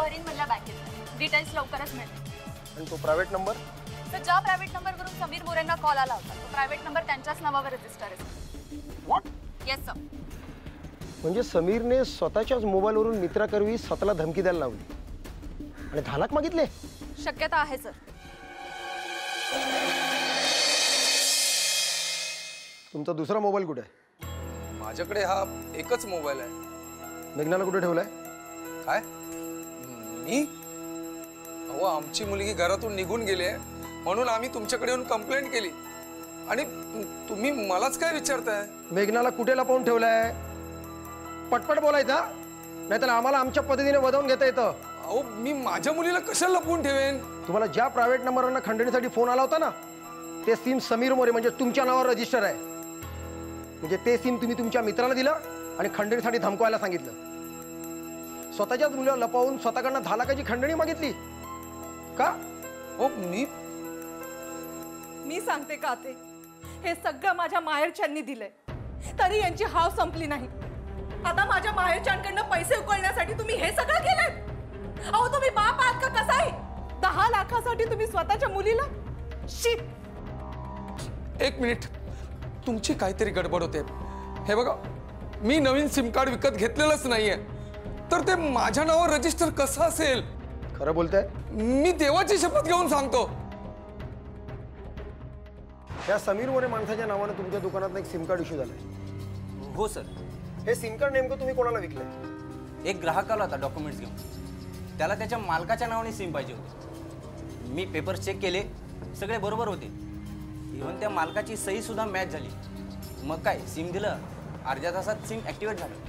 बरीन मधल्या बँकेत डिटेल्स लवकरच मिळतील। आणि तो प्रायव्हेट नंबर? तर ज्या प्रायव्हेट नंबरवरून समीर मोरेंना कॉल आला होता तो प्रायव्हेट नंबर त्यांच्याच नावावर रजिस्टर आहे। व्हॉट? Yes sir. म्हणजे समीरने स्वतःच्याच मोबाईलवरून मित्राकरवी स्वतःला धमकी द्यायला लावली आणि 10 लाख मागितले? शक्यता आहे सर। तुमचा दुसरा मोबाईल कुठे आहे? माझ्याकडे हा एकच मोबाईल आहे। मेघनाला कुठे ठेवलाय? काय? मी? अहो आमची मुलगी घरातून निघून गेली आहे म्हणून आम्ही तुमच्याकडे येऊन कंप्लेंट केली आणि तुम्ही मलाच काय विचारताय? मेघनाला कुठे लपवून ठेवलाय? पटपट बोलायचा, नाहीतर आम्हाला आमच्या पद्धतीने वदवून घेता येतं। अहो मी माझ्या मुलीला कशाला लपवून ठेवेन? तुम्हाला ज्या प्रायव्हेट नंबरवरून खंडणीसाठी फोन आला होता ना ते सिम समीर मोरे म्हणजे तुमच्या नावावर रजिस्टर आहे। म्हणजे ते सिम तुम्ही तुमच्या मित्राला दिलं आणि खंडणीसाठी धमकवायला सांगितलं। स्वतःच्याच मुलीला लपवून स्वतःकडनं 10 लाखाची खंडणी मागितली का? हो मी सांगते का ते हे सगळं माझ्या माहेरच्यांनी दिलंय तरी यांची हाव संपली नाही। आता माझ्या माहेरच्यांकडनं पैसे उकळण्यासाठी तुम्ही हे सगळं केलंय? अहो तुम्ही बाप आहात का कसाही? 10 लाखासाठी तुम्ही स्वतःच्या मुलीला शिट। एक मिनिट, तुमची काहीतरी गडबड होते। हे बघा मी नवीन सिम कार्ड विकत घेतलेलंच नाहीये तर ते माझ्या नावावर रजिस्टर कसं असेल? खरं बोलताय? मी देवाची शपथ घेऊन सांगतो। या समीर मोरे माणसाच्या नावानं तुमच्या दुकानात एक सिम कार्ड इश्यू झालंय? हो सर। हे सिम कार्ड नेमकं तुम्ही कोणाला विकलंय? एक ग्राहक आला होता डॉक्युमेंट्स घेऊन, त्याला त्याच्या मालकाच्या नावाने सिम पाहिजे होते। मी पेपर्स चेक केले, सगळे बरोबर होते। इव्हन त्या मालकाची सही सुद्धा मॅच झाली। मग काय सिम दिलं, अर्ध्या तासात सिम ॲक्टिवेट झालं।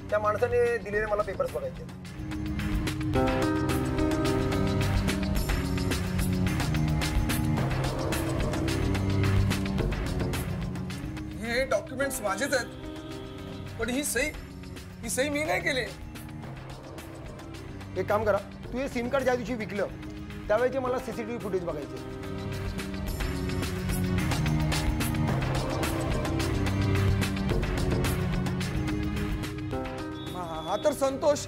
त्या माणसाने दिलेले मला पेपर्स बघायचे। हे डॉक्युमेंट्स माझेच आहेत पण ही सही मी नाही केली। एक काम करा, तू हे सिम कार्ड ज्या दिवशी विकलं त्यावेळेचे मला सीसीटीव्ही फुटेज बघायचे। हा तर संतोष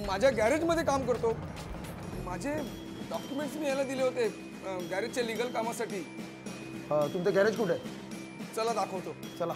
माझ्या गॅरेजमध्ये काम करतो। माझे डॉक्युमेंट्स मी याला दिले होते गॅरेजच्या लीगल कामासाठी। तुमचं गॅरेज कुठे आहे? चला दाखवतो। चला।